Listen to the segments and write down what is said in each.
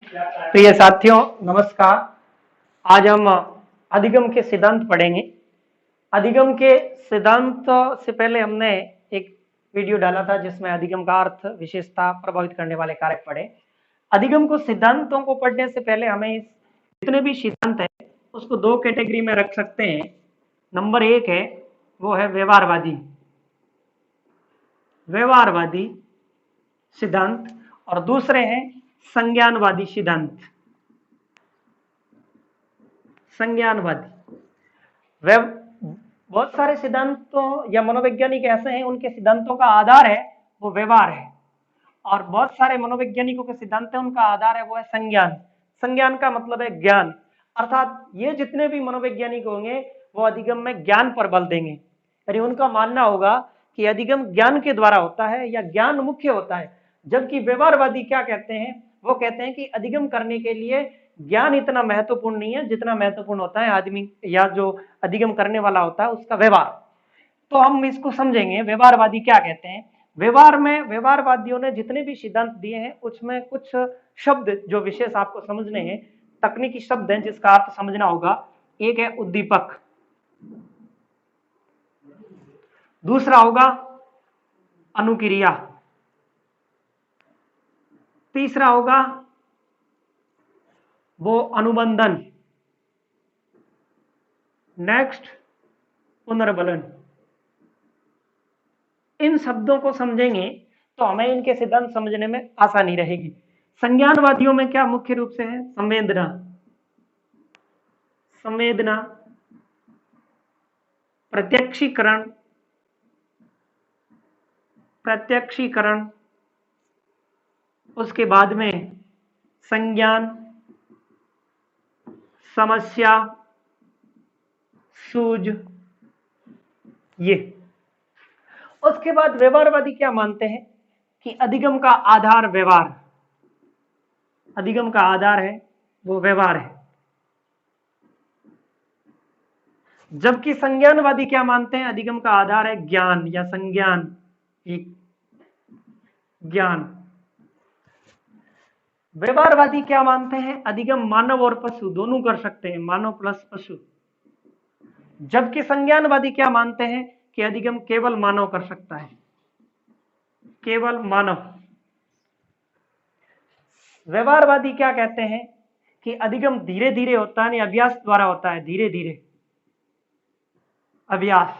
प्रिय साथियों, नमस्कार। आज हम अधिगम के सिद्धांत पढ़ेंगे। अधिगम के सिद्धांत से पहले हमने एक वीडियो डाला था जिसमें अधिगम का अर्थ, विशेषता, प्रभावित करने वाले कारक पढ़े। अधिगम को सिद्धांतों को पढ़ने से पहले हमें इस जितने भी सिद्धांत है उसको दो कैटेगरी में रख सकते हैं। नंबर एक है वो है व्यवहारवादी सिद्धांत और दूसरे हैं संज्ञानवादी सिद्धांत। बहुत सारे सिद्धांतों या मनोवैज्ञानिक ऐसे हैं उनके सिद्धांतों का आधार है वो व्यवहार है, और बहुत सारे मनोवैज्ञानिकों के सिद्धांत है उनका आधार है वो है संज्ञान। संज्ञान का मतलब है ज्ञान, अर्थात ये जितने भी मनोवैज्ञानिक होंगे वो अधिगम में ज्ञान पर बल देंगे। यानी उनका मानना होगा कि अधिगम ज्ञान के द्वारा होता है या ज्ञान मुख्य होता है। जबकि व्यवहारवादी क्या कहते हैं, वो कहते हैं कि अधिगम करने के लिए ज्ञान इतना महत्वपूर्ण नहीं है जितना महत्वपूर्ण होता है आदमी या जो अधिगम करने वाला होता है उसका व्यवहार। तो हम इसको समझेंगे व्यवहारवादी क्या कहते हैं। व्यवहारवादियों ने जितने भी सिद्धांत दिए हैं उसमें कुछ शब्द जो विशेष आपको समझने हैं, तकनीकी शब्द हैं जिसका अर्थ समझना होगा। एक है उद्दीपक, दूसरा होगा अनुक्रिया, तीसरा होगा वो अनुबंधन, नेक्स्ट पुनर्बलन। इन शब्दों को समझेंगे तो हमें इनके सिद्धांत समझने में आसानी रहेगी। संज्ञानवादियों में क्या मुख्य रूप से है, संवेदना, प्रत्यक्षीकरण, उसके बाद में संज्ञान, समस्या, सूझ, ये। उसके बाद व्यवहारवादी क्या मानते हैं कि अधिगम का आधार व्यवहार, अधिगम का आधार है वो व्यवहार है। जबकि संज्ञानवादी क्या मानते हैं, अधिगम का आधार है ज्ञान या संज्ञान, ज्ञान। व्यवहारवादी क्या मानते हैं, अधिगम मानव और पशु दोनों कर सकते हैं, मानव प्लस पशु। जबकि संज्ञानवादी क्या मानते हैं कि अधिगम केवल मानव कर सकता है, केवल मानव। व्यवहारवादी क्या कहते हैं कि अधिगम धीरे धीरे होता है, अभ्यास द्वारा होता है, धीरे धीरे अभ्यास।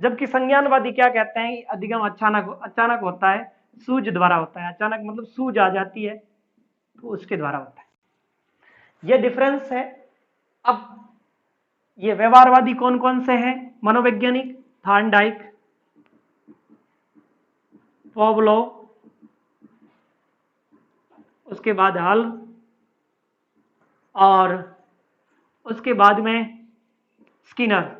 जबकि संज्ञानवादी क्या कहते हैं कि अधिगम अचानक होता है, सूझ द्वारा होता है। अचानक मतलब सूझ आ जाती है तो उसके द्वारा होता है। यह डिफरेंस है। अब ये व्यवहारवादी कौन कौन से हैं मनोवैज्ञानिक, थॉर्नडाइक, पाव्लोव, उसके बाद हल, और उसके बाद में स्किनर।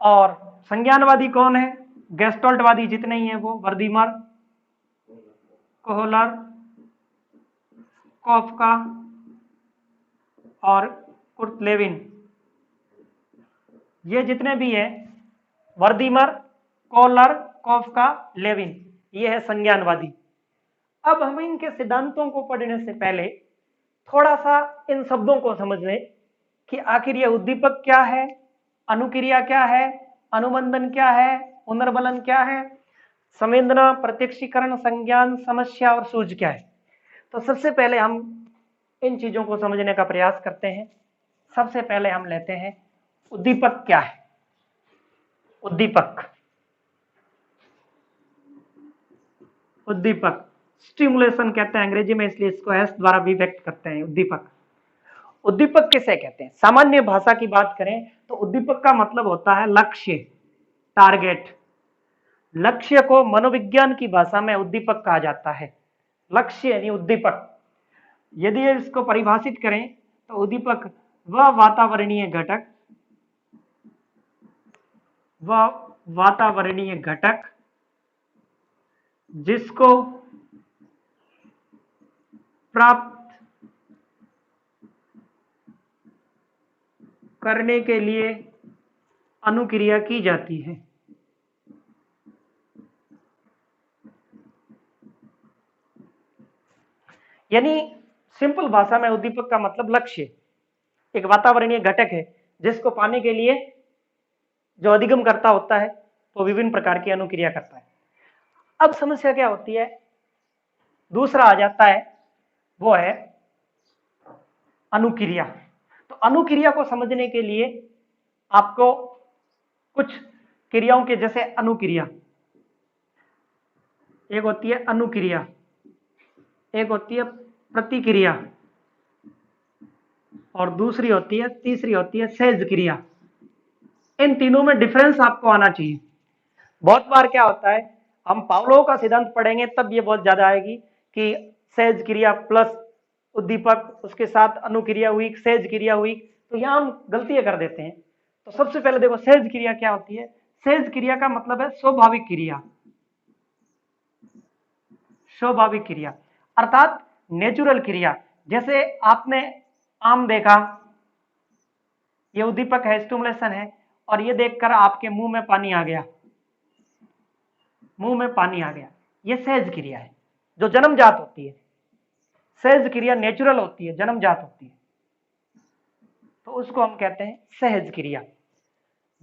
और संज्ञानवादी कौन है, गेस्टल्टवादी जितने ही हैं वो वर्दीमर, कोहलर, कॉफका और कुर्टलेविन। ये जितने भी हैं वर्दीमर, कोहलर, कॉफका, लेविन, ये है संज्ञानवादी। अब हम इनके सिद्धांतों को पढ़ने से पहले थोड़ा सा इन शब्दों को समझ लें कि आखिर ये उद्दीपक क्या है, अनुक्रिया क्या है, अनुबंधन क्या है, पुनर्बलन क्या है, संवेदना, प्रत्यक्षीकरण, संज्ञान, समस्या और सूझ क्या है। तो सबसे पहले हम इन चीजों को समझने का प्रयास करते हैं। सबसे पहले हम लेते हैं उद्दीपक क्या है। उद्दीपक स्टिमुलेशन कहते हैं अंग्रेजी में, इसलिए इसको एस द्वारा भी व्यक्त करते हैं। उद्दीपक किसे कहते हैं, सामान्य भाषा की बात करें तो उद्दीपक का मतलब होता है लक्ष्य, टारगेट। लक्ष्य को मनोविज्ञान की भाषा में उद्दीपक कहा जाता है। लक्ष्य यानी उद्दीपक। यदि इसको परिभाषित करें तो उद्दीपक वह वातावरणीय घटक जिसको प्राप्त करने के लिए अनुक्रिया की जाती है। यानी सिंपल भाषा में उद्दीपक का मतलब लक्ष्य, एक वातावरणीय घटक है जिसको पाने के लिए जो अधिगम करता होता है वो विभिन्न प्रकार की अनुक्रिया करता है। अब समस्या क्या होती है, दूसरा आ जाता है वो है अनुक्रिया। तो अनुक्रिया को समझने के लिए आपको कुछ क्रियाओं के, जैसे अनुक्रिया, एक होती है अनुक्रिया, एक होती है प्रतिक्रिया, और दूसरी होती है, तीसरी होती है सहज क्रिया। इन तीनों में डिफरेंस आपको आना चाहिए। बहुत बार क्या होता है, हम पावलोव का सिद्धांत पढ़ेंगे तब ये बहुत ज्यादा आएगी कि सहज क्रिया प्लस उद्दीपक, उसके साथ अनुक्रिया हुई, सहज क्रिया हुई, तो यहां हम गलतियां कर देते हैं। तो सबसे पहले देखो सहज क्रिया क्या होती है। सहज क्रिया का मतलब है स्वाभाविक क्रिया, स्वाभाविक क्रिया अर्थात नेचुरल क्रिया। जैसे आपने आम देखा, ये उद्दीपक है, स्टिमुलेशन है, और ये देखकर आपके मुंह में पानी आ गया, मुंह में पानी आ गया, ये सहज क्रिया है जो जन्मजात होती है। सहज क्रिया नेचुरल होती है, जन्मजात होती है, तो उसको हम कहते हैं सहज क्रिया।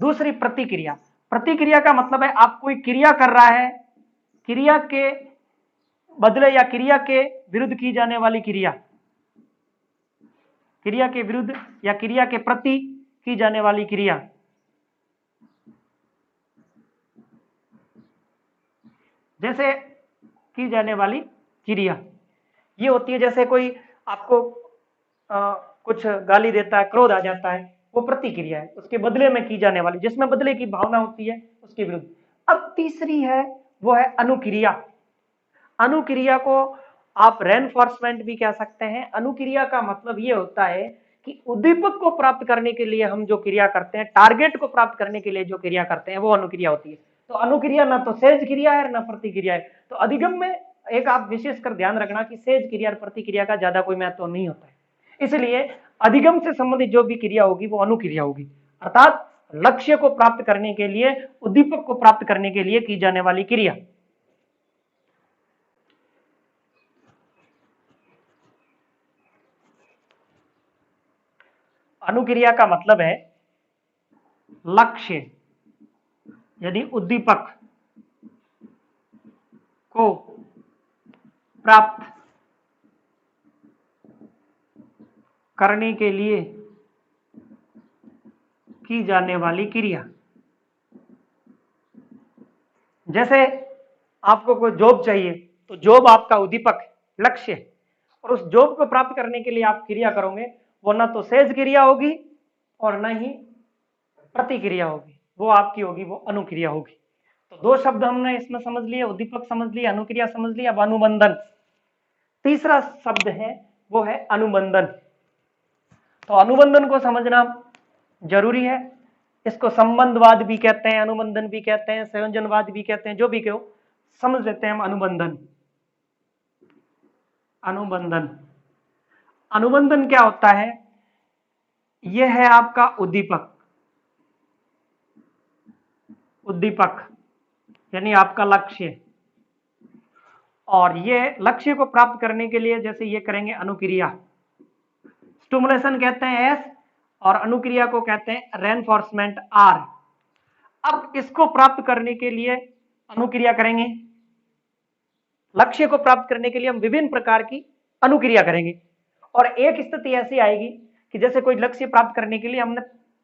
दूसरी प्रतिक्रिया। प्रतिक्रिया का मतलब है आप कोई क्रिया कर रहा है, क्रिया के बदले या क्रिया के विरुद्ध की जाने वाली क्रिया, क्रिया के विरुद्ध या क्रिया के प्रति की जाने वाली क्रिया। जैसे की जाने वाली क्रिया ये होती है, जैसे कोई आपको कुछ गाली देता है, क्रोध आ जाता है, वो प्रतिक्रिया है, उसके बदले में की जाने वाली, जिसमें बदले की भावना होती है, उसके विरुद्ध। अब तीसरी है वो है अनुक्रिया। अनुक्रिया को आप रेनफोर्समेंट भी कह सकते हैं। अनुक्रिया का मतलब ये होता है कि उद्दीपक को प्राप्त करने के लिए हम जो क्रिया करते हैं, टारगेट को प्राप्त करने के लिए जो क्रिया करते हैं, वो अनुक्रिया होती है। तो अनुक्रिया ना तो सहज क्रिया है ना प्रतिक्रिया है। तो अधिगम में एक आप विशेषकर ध्यान रखना कि सहज क्रिया और प्रतिक्रिया का ज्यादा कोई महत्व नहीं होता है। इसलिए अधिगम से संबंधित जो भी क्रिया होगी वो अनुक्रिया होगी, अर्थात लक्ष्य को प्राप्त करने के लिए, उद्दीपक को प्राप्त करने के लिए की जाने वाली क्रिया। अनुक्रिया का मतलब है लक्ष्य, यदि उद्दीपक को प्राप्त करने के लिए की जाने वाली क्रिया। जैसे आपको कोई जॉब चाहिए, तो जॉब आपका उद्दीपक लक्ष्य है, और उस जॉब को प्राप्त करने के लिए आप क्रिया करोगे, वो ना तो सहज क्रिया होगी और ना ही प्रतिक्रिया होगी, वो आपकी होगी वो अनुक्रिया होगी। तो दो शब्द हमने इसमें समझ लिए, उद्दीपक समझ लिया, अनुक्रिया समझ लिया। अब अनुबंधन, तीसरा शब्द है वो है अनुबंधन। तो अनुबंधन को समझना जरूरी है। इसको संबंधवाद भी कहते हैं, अनुबंधन भी कहते हैं, संयोजनवाद भी कहते हैं, जो भी कहो समझ लेते हैं हम अनुबंधन। अनुबंधन, अनुबंधन क्या होता है, यह है आपका उद्दीपक, उद्दीपक यानी आपका लक्ष्य, और ये लक्ष्य को प्राप्त करने के लिए जैसे ये करेंगे अनुक्रिया, स्टिमुलेशन कहते हैं एस, और अनुक्रिया को कहते हैं रेनफोर्समेंट आर। अब इसको प्राप्त करने के लिए अनुक्रिया करेंगे, लक्ष्य को प्राप्त करने के लिए हम विभिन्न प्रकार की अनुक्रिया करेंगे। और एक स्थिति ऐसी आएगी कि जैसे कोई लक्ष्य प्राप्त करने के लिए हमने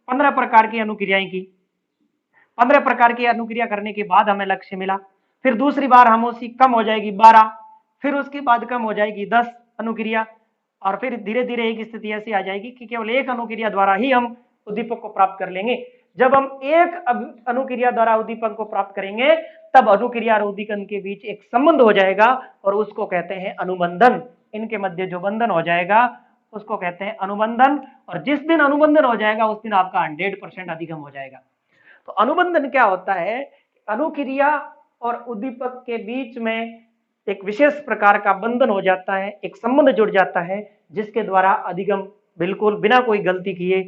15 प्रकार की अनुक्रियाएं की, 15 प्रकार की अनुक्रिया करने के बाद हमें लक्ष्य मिला, फिर दूसरी बार हम उसकी कम हो जाएगी 12, फिर उसके बाद कम हो जाएगी 10 अनुक्रिया, और फिर धीरे धीरे एक स्थिति ऐसी आ जाएगी कि केवल एक अनुक्रिया द्वारा ही हम उद्दीपक को प्राप्त कर लेंगे। जब हम एक अनुक्रिया द्वारा उद्दीपक को प्राप्त करेंगे, तब अनुक्रिया और उद्दीपक के बीच एक संबंध हो जाएगा, और उसको कहते हैं अनुबंधन। इनके मध्य जो बंधन हो जाएगा उसको कहते हैं अनुबंधन, और जिस दिन अनुबंधन हो जाएगा उस दिन आपका 100% अधिगम हो जाएगा। तो अनुबंधन क्या होता है, अनुक्रिया और उद्दीपक के बीच में एक विशेष प्रकार का बंधन हो जाता है, एक संबंध जुड़ जाता है, जिसके द्वारा अधिगम बिल्कुल बिना कोई गलती किए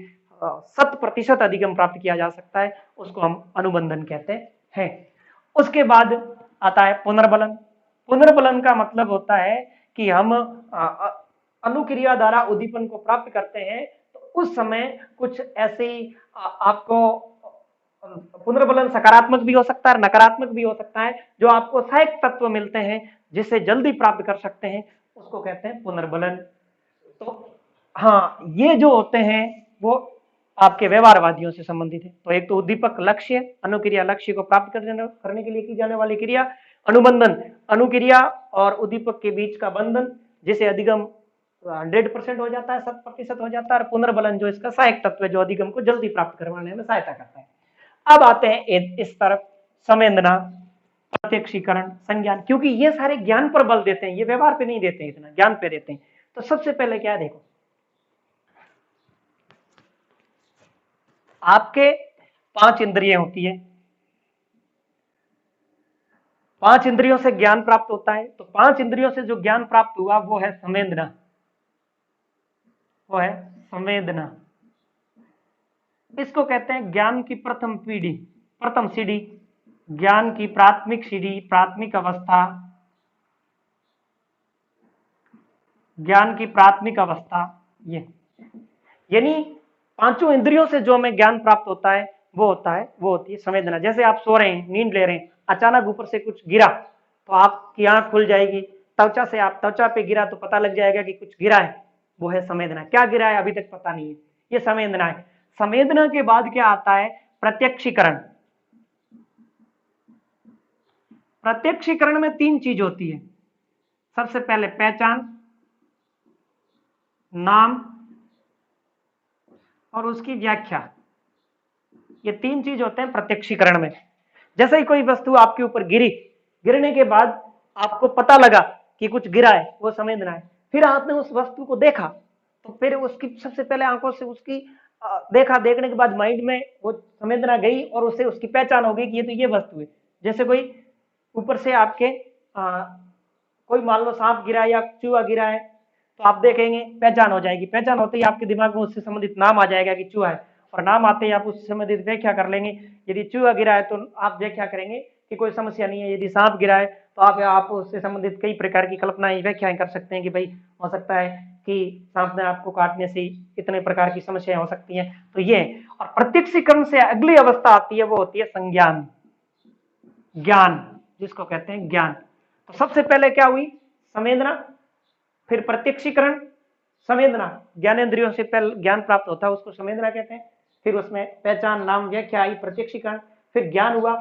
100% अधिगम प्राप्त किया जा सकता है, उसको हम अनुबंधन कहते हैं। उसके बाद आता है पुनर्बलन। पुनर्बलन का मतलब होता है कि हम अनुक्रिया द्वारा उद्दीपन को प्राप्त करते हैं, तो उस समय कुछ ऐसी आपको पुनर्बलन सकारात्मक भी हो सकता है, नकारात्मक भी हो सकता है, जो आपको सहायक तत्व मिलते हैं जिससे जल्दी प्राप्त कर सकते हैं, उसको कहते हैं पुनर्बलन। तो हाँ, ये जो होते हैं वो आपके व्यवहारवादियों से संबंधित है। तो एक तो उद्दीपक लक्ष्य, अनुक्रिया लक्ष्य को प्राप्त करने के लिए की जाने वाली क्रिया, अनुबंधन अनुक्रिया और उद्दीपक के बीच का बंधन जिसे अधिगम 100% हो जाता है, 100% हो जाता है, और पुनर्बलन जो इसका सहायक तत्व है जो अधिगम को जल्दी प्राप्त करवाने में सहायता करता है। अब आते हैं इस तरफ संवेदना, प्रत्यक्षीकरण, संज्ञान, क्योंकि ये सारे ज्ञान पर बल देते हैं, ये व्यवहार पे नहीं देते हैं, इतना ज्ञान पे देते हैं। तो सबसे पहले क्या है, देखो आपके 5 इंद्रियां होती है, 5 इंद्रियों से ज्ञान प्राप्त होता है। तो 5 इंद्रियों से जो ज्ञान प्राप्त हुआ वो है संवेदना, वो है संवेदना। इसको कहते हैं ज्ञान की प्रथम पीढ़ी, प्रथम सीढ़ी, ज्ञान की प्राथमिक सीढ़ी, प्राथमिक अवस्था, ज्ञान की प्राथमिक अवस्था। ये यानी पांचों इंद्रियों से जो हमें ज्ञान प्राप्त होता है वो होती है संवेदना। जैसे आप सो रहे हैं, नींद ले रहे हैं, अचानक ऊपर से कुछ गिरा तो आपकी आंख खुल जाएगी, त्वचा से आप त्वचा पे गिरा तो पता लग जाएगा कि कुछ गिरा है, वो है संवेदना। क्या गिरा है अभी तक पता नहीं है, ये संवेदना है। संवेदना के बाद क्या आता है, प्रत्यक्षीकरण। प्रत्यक्षीकरण में 3 चीज होती है। सबसे पहले पहचान, नाम और उसकी व्याख्या, ये 3 चीज होते हैं प्रत्यक्षीकरण में। जैसे ही कोई वस्तु आपके ऊपर गिरी, गिरने के बाद आपको पता लगा कि कुछ गिरा है, वो संवेदना है। फिर आपने उस वस्तु को देखा तो फिर उसकी सबसे पहले आंखों से उसकी देखा, देखने के बाद माइंड में वो संवेदना गई और उससे उसकी पहचान हो गई कि ये तो ये वस्तु है। जैसे कोई ऊपर से आपके कोई मान लो सांप गिरा या चूहा गिरा है तो आप देखेंगे, पहचान हो जाएगी। पहचान होते ही आपके दिमाग में उससे संबंधित नाम आ जाएगा कि चूहा है, और नाम आते ही आप उससे संबंधित व्याख्या कर लेंगे। यदि चूहा गिरा है तो आप व्याख्या करेंगे कि कोई समस्या नहीं है। यदि सांप गिरा है तो आप उससे संबंधित कई प्रकार की कल्पनाएं, व्याख्याएं कर सकते हैं कि भाई हो सकता है कि सांप ने आपको काटने से इतने प्रकार की समस्याएं हो सकती हैं। तो ये, और प्रत्यक्षीकरण से अगली अवस्था आती है, वो होती है संज्ञान, ज्ञान, जिसको कहते हैं ज्ञान। तो सबसे पहले क्या हुई, संवेदना, फिर प्रत्यक्षीकरण, संवेदना, ज्ञानेंद्रियों से पहले ज्ञान प्राप्त होता है उसको संवेदना कहते हैं। फिर उसमें पहचान, नाम, व्याख्या आई, प्रत्यक्षीकरण, फिर ज्ञान हुआ।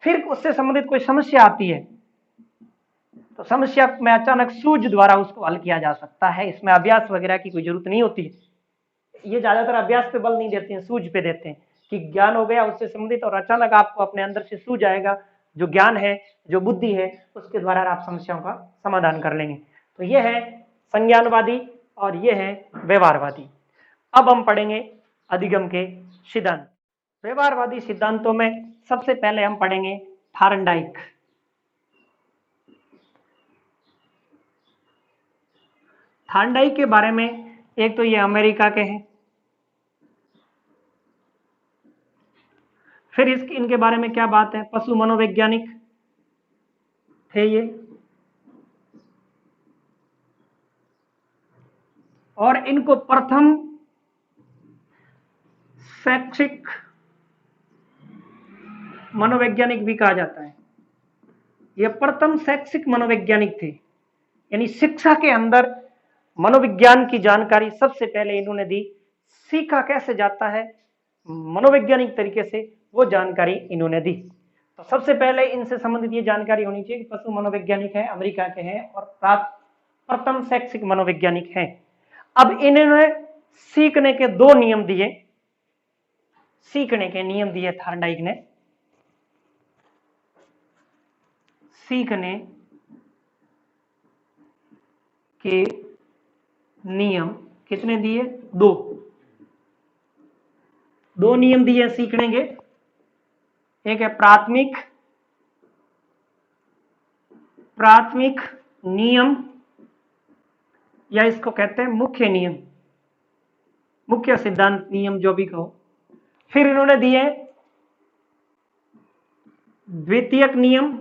फिर उससे संबंधित कोई समस्या आती है तो समस्या में अचानक सूझ द्वारा उसको हल किया जा सकता है। इसमें अभ्यास वगैरह की कोई जरूरत नहीं होती है। ये ज्यादातर अभ्यास पे बल नहीं देते हैं, सूझ पे देते हैं कि ज्ञान हो गया उससे संबंधित, और अचानक आपको अपने अंदर से सूझ आएगा, जो ज्ञान है, जो बुद्धि है, उसके द्वारा आप समस्याओं का समाधान कर लेंगे। तो ये है संज्ञानवादी और ये है व्यवहारवादी। अब हम पढ़ेंगे अधिगम के सिद्धांत। व्यवहारवादी सिद्धांतों में सबसे पहले हम पढ़ेंगे थार्नडाइक। थार्नडाइक के बारे में, एक तो ये अमेरिका के हैं, फिर इनके बारे में क्या बात है, पशु मनोवैज्ञानिक थे ये, और इनको प्रथम शैक्षिक मनोवैज्ञानिक भी कहा जाता है। ये प्रथम शैक्षिक मनोवैज्ञानिक थे, यानी शिक्षा के अंदर मनोविज्ञान की जानकारी सबसे पहले इन्होंने दी। सीखा कैसे जाता है मनोवैज्ञानिक तरीके से, वो जानकारी इन्होंने दी। तो सबसे पहले इनसे संबंधित ये जानकारी होनी चाहिए कि पशु मनोवैज्ञानिक है, अमेरिका के हैं, और प्रथम शैक्षिक मनोवैज्ञानिक हैं। अब इन्होंने सीखने के 2 नियम दिए, सीखने के नियम दिए थार्नडाइक ने। सीखने के नियम कितने दिए, 2 नियम दिए सीखने के। एक है प्राथमिक नियम, या इसको कहते हैं मुख्य नियम, मुख्य सिद्धांत नियम, जो भी कहो। फिर इन्होंने दिए द्वितीयक नियम,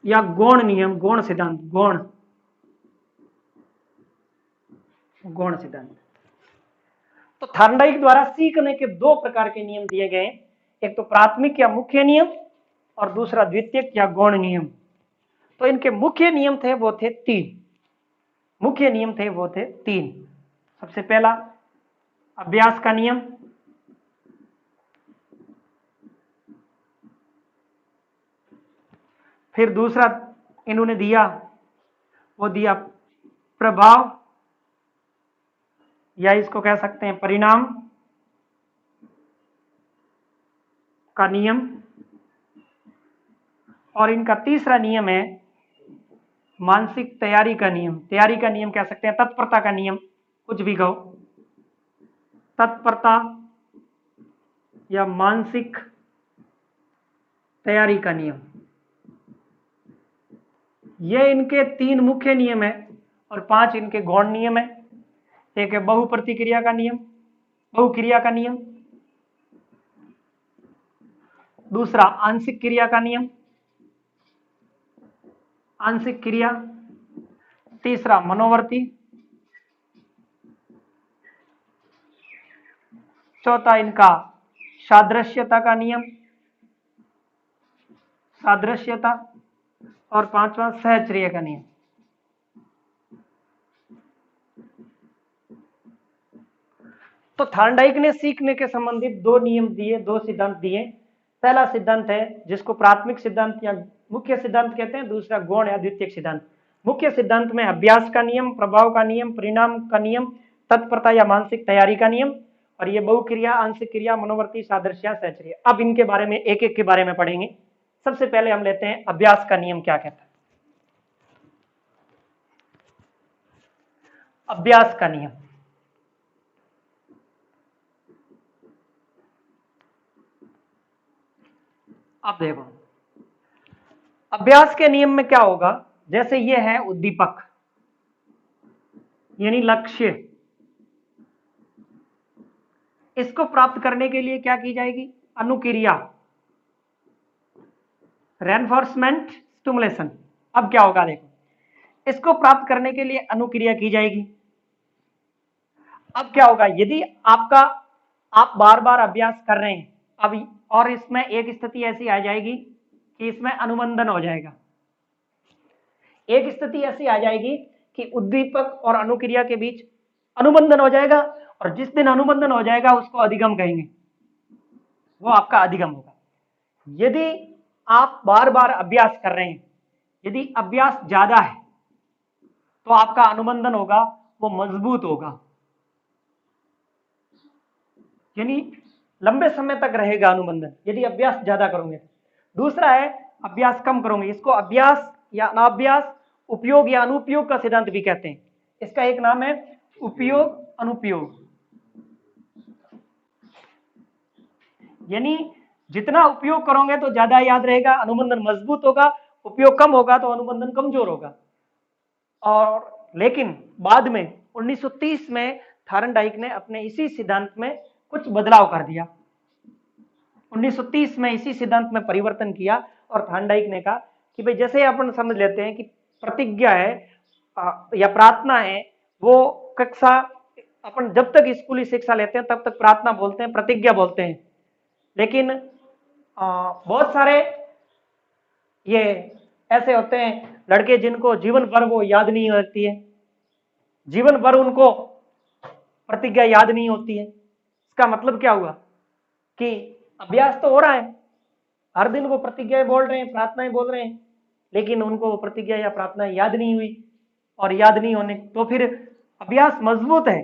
या गौण नियम, गौण सिद्धांत, गौण गौण सिद्धांत। तो थॉर्नडाइक द्वारा सीखने के दो प्रकार के नियम दिए गए, एक तो प्राथमिक या मुख्य नियम और दूसरा द्वितीयक या गौण नियम। तो इनके मुख्य नियम थे वो थे तीन, मुख्य नियम थे वो थे तीन। सबसे पहला अभ्यास का नियम, फिर दूसरा इन्होंने दिया वो दिया प्रभाव या इसको कह सकते हैं परिणाम का नियम, और इनका तीसरा नियम है मानसिक तैयारी का नियम। तैयारी का नियम कह सकते हैं, तत्परता का नियम, कुछ भी कहो, तत्परता या मानसिक तैयारी का नियम। ये इनके तीन मुख्य नियम है और पांच इनके गौण नियम है। एक है बहुप्रतिक्रिया का नियम, बहुक्रिया का नियम, दूसरा आंशिक क्रिया का नियम, आंशिक क्रिया, तीसरा मनोवर्ती, चौथा इनका सादृश्यता का नियम, सादृश्यता, और पांचवा सहचर्य का नियम। तो थॉर्नडाइक ने सीखने के संबंधित दो नियम दिए, दो सिद्धांत दिए। पहला सिद्धांत है जिसको प्राथमिक सिद्धांत या मुख्य सिद्धांत कहते हैं, दूसरा गौण या द्वितीयक सिद्धांत। मुख्य सिद्धांत में अभ्यास का नियम, प्रभाव का नियम, परिणाम का नियम, तत्परता या मानसिक तैयारी का नियम, और ये बहुक्रिया, आंशिक क्रिया, मनोवर्ती, सादृश्य, सहचर्य। अब इनके बारे में एक एक के बारे में पढ़ेंगे। सबसे पहले हम लेते हैं अभ्यास का नियम क्या कहता है। अभ्यास का नियम, अब देखो अभ्यास के नियम में क्या होगा, जैसे ये है उद्दीपक यानी लक्ष्य, इसको प्राप्त करने के लिए क्या की जाएगी, अनुक्रिया, रेनफोर्समेंट, स्टिमुलेशन। अब क्या होगा देखो, इसको प्राप्त करने के लिए अनुक्रिया की जाएगी। अब क्या होगा, यदि आप बार बार अभ्यास कर रहे हैं अब, और इसमें एक स्थिति ऐसी आ जाएगी कि इसमें अनुबंधन हो जाएगा। एक स्थिति ऐसी आ जाएगी कि उद्दीपक और अनुक्रिया के बीच अनुबंधन हो जाएगा, और जिस दिन अनुबंधन हो जाएगा उसको अधिगम कहेंगे, वो आपका अधिगम होगा। यदि आप बार बार अभ्यास कर रहे हैं, यदि अभ्यास ज्यादा है तो आपका अनुबंधन होगा वो मजबूत होगा, यानी लंबे समय तक रहेगा अनुबंधन यदि अभ्यास ज्यादा करोगे। दूसरा है अभ्यास कम करोगे, इसको अभ्यास या अनाभ्यास, उपयोग या अनुपयोग का सिद्धांत भी कहते हैं। इसका एक नाम है उपयोग अनुपयोग, यानी जितना उपयोग करोगे तो ज्यादा याद रहेगा, अनुबंधन मजबूत होगा, उपयोग कम होगा तो अनुबंधन कमजोर होगा। और लेकिन बाद में 1930 में थॉर्नडाइक ने अपने इसी सिद्धांत में कुछ बदलाव कर दिया। 1930 में इसी सिद्धांत में परिवर्तन किया और थॉर्नडाइक ने कहा कि भाई जैसे अपन समझ लेते हैं कि प्रतिज्ञा है या प्रार्थना है, वो कक्षा अपन जब तक स्कूली शिक्षा लेते हैं तब तक प्रार्थना बोलते हैं, प्रतिज्ञा बोलते हैं। लेकिन बहुत सारे ये ऐसे होते हैं लड़के जिनको जीवन भर वो याद नहीं होती है, जीवन भर उनको प्रतिज्ञा याद नहीं होती है। इसका मतलब क्या हुआ कि अभ्यास तो हो रहा है, हर दिन वो प्रतिज्ञाएं बोल रहे हैं, प्रार्थनाएं बोल रहे हैं, लेकिन उनको प्रतिज्ञा या प्रार्थना याद नहीं हुई, और याद नहीं होने तो फिर अभ्यास मजबूत है,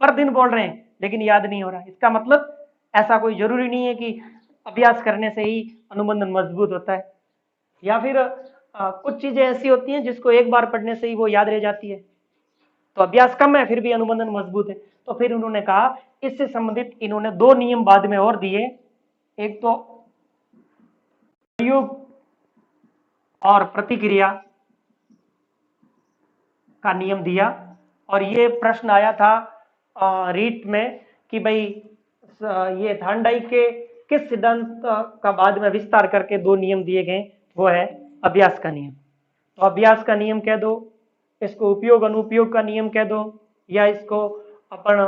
पर दिन बोल रहे हैं लेकिन याद नहीं हो रहा। इसका मतलब ऐसा कोई जरूरी नहीं है कि अभ्यास करने से ही अनुबंधन मजबूत होता है, या फिर कुछ चीजें ऐसी होती हैं जिसको एक बार पढ़ने से ही वो याद रह जाती है। तो अभ्यास कम है फिर भी अनुबंधन मजबूत है। तो फिर उन्होंने कहा, इससे संबंधित इन्होंने दो नियम बाद में और दिए, एक तो प्रयोग और प्रतिक्रिया का नियम दिया, और ये प्रश्न आया था रीट में कि भाई ये थॉर्नडाइक के किस सिद्धांत का बाद में विस्तार करके दो नियम दिए गए, वो है अभ्यास का नियम। तो अभ्यास का नियम कह दो, इसको उपयोग अनुपयोग का नियम कह दो, या इसको अपन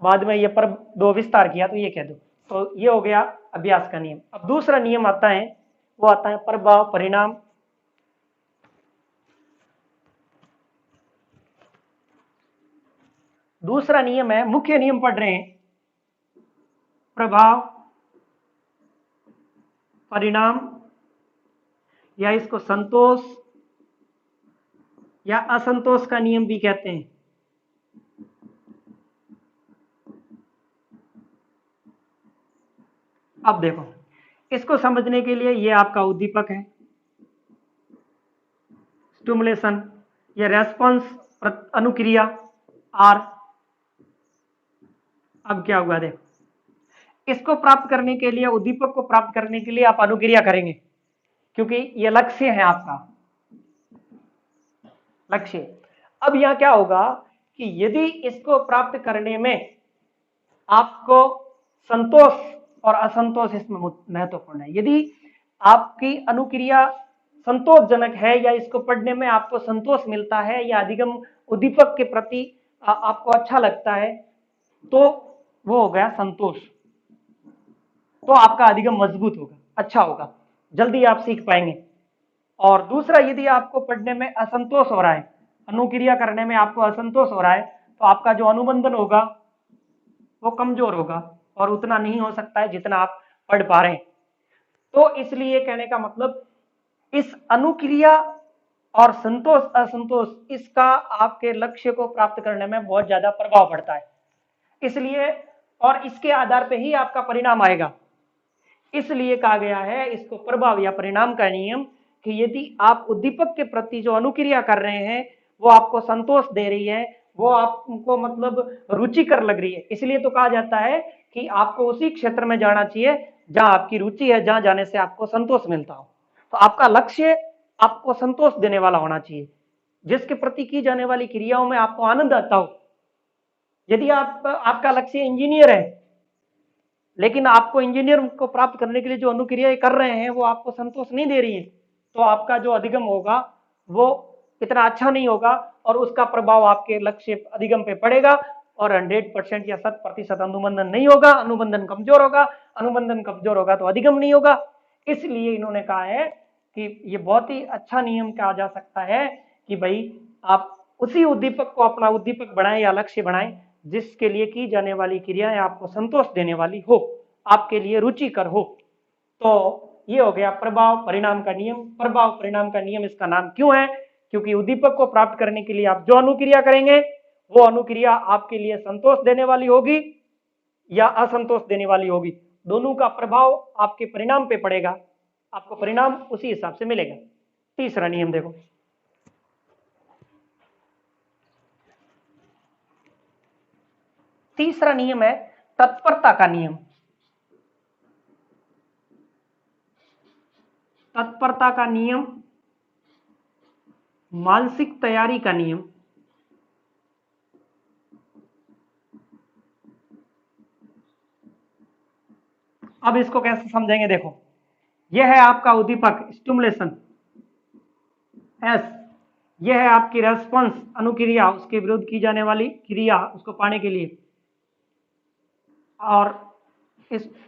बाद में ये पर दो विस्तार किया तो ये कह दो। तो ये हो गया अभ्यास का नियम। अब दूसरा नियम आता है, वो आता है प्रभाव परिणाम। दूसरा नियम है, मुख्य नियम पढ़ रहे हैं, प्रभाव परिणाम, या इसको संतोष या असंतोष का नियम भी कहते हैं। अब देखो, इसको समझने के लिए ये आपका उद्दीपक है, स्टिमुलेशन, ये रेस्पॉन्स अनुक्रिया आर। अब क्या हुआ देखो, इसको प्राप्त करने के लिए, उद्दीपक को प्राप्त करने के लिए आप अनुक्रिया करेंगे, क्योंकि ये लक्ष्य है आपका लक्ष्य। अब यहां क्या होगा कि यदि इसको प्राप्त करने में आपको संतोष और असंतोष इसमें महत्वपूर्ण है। यदि आपकी अनुक्रिया संतोषजनक है, या इसको पढ़ने में आपको संतोष मिलता है, या अधिगम उद्दीपक के प्रति आपको अच्छा लगता है, तो वो हो गया संतोष। तो आपका अधिगम मजबूत होगा, अच्छा होगा, जल्दी आप सीख पाएंगे। और दूसरा, यदि आपको पढ़ने में असंतोष हो रहा है, अनुक्रिया करने में आपको असंतोष हो रहा है, तो आपका जो अनुबंधन होगा वो कमजोर होगा, और उतना नहीं हो सकता है जितना आप पढ़ पा रहे हैं। तो इसलिए कहने का मतलब, इस अनुक्रिया और संतोष असंतोष, इसका आपके लक्ष्य को प्राप्त करने में बहुत ज्यादा प्रभाव पड़ता है। इसलिए, और इसके आधार पर ही आपका परिणाम आएगा। इसलिए कहा गया है इसको प्रभाव या परिणाम का नियम, कि यदि आप उद्दीपक के प्रति जो अनुक्रिया कर रहे हैं वो आपको संतोष दे रही है, वो आपको मतलब रुचिकर लग रही है, इसलिए तो कहा जाता है कि आपको उसी क्षेत्र में जाना चाहिए जहां आपकी रुचि है, जहां जाने से आपको संतोष मिलता हो। तो आपका लक्ष्य आपको संतोष देने वाला होना चाहिए, जिसके प्रति की जाने वाली क्रियाओं में आपको आनंद आता हो। यदि आपका लक्ष्य इंजीनियर है, लेकिन आपको इंजीनियर को प्राप्त करने के लिए जो अनुक्रियाएं कर रहे हैं वो आपको संतोष नहीं दे रही है, तो आपका जो अधिगम होगा वो इतना अच्छा नहीं होगा, और उसका प्रभाव आपके लक्ष्य अधिगम पे पड़ेगा, और 100% या 100% अनुबंधन नहीं होगा, अनुबंधन कमजोर होगा, अनुबंधन कमजोर होगा तो अधिगम नहीं होगा। इसलिए इन्होंने कहा है कि ये बहुत ही अच्छा नियम कहा जा सकता है कि भाई आप उसी उद्दीपक को अपना उद्दीपक बनाएं या लक्ष्य बनाएं जिसके लिए की जाने वाली क्रियाएं आपको संतोष देने वाली हो, आपके लिए रुचिकर हो। तो ये हो गया प्रभाव परिणाम का नियम। प्रभाव परिणाम का नियम इसका नाम क्यों है? क्योंकि उद्दीपक को प्राप्त करने के लिए आप जो अनुक्रिया करेंगे वो अनुक्रिया आपके लिए संतोष देने वाली होगी या असंतोष देने वाली होगी, दोनों का प्रभाव आपके परिणाम पे पड़ेगा, आपको परिणाम उसी हिसाब से मिलेगा। तीसरा नियम देखो, तीसरा नियम है तत्परता का नियम। तत्परता का नियम, मानसिक तैयारी का नियम। अब इसको कैसे समझेंगे देखो, यह है आपका उद्दीपक स्टिमुलेशन एस, यह है आपकी रेस्पॉन्स अनुक्रिया, उसके विरुद्ध की जाने वाली क्रिया उसको पाने के लिए, और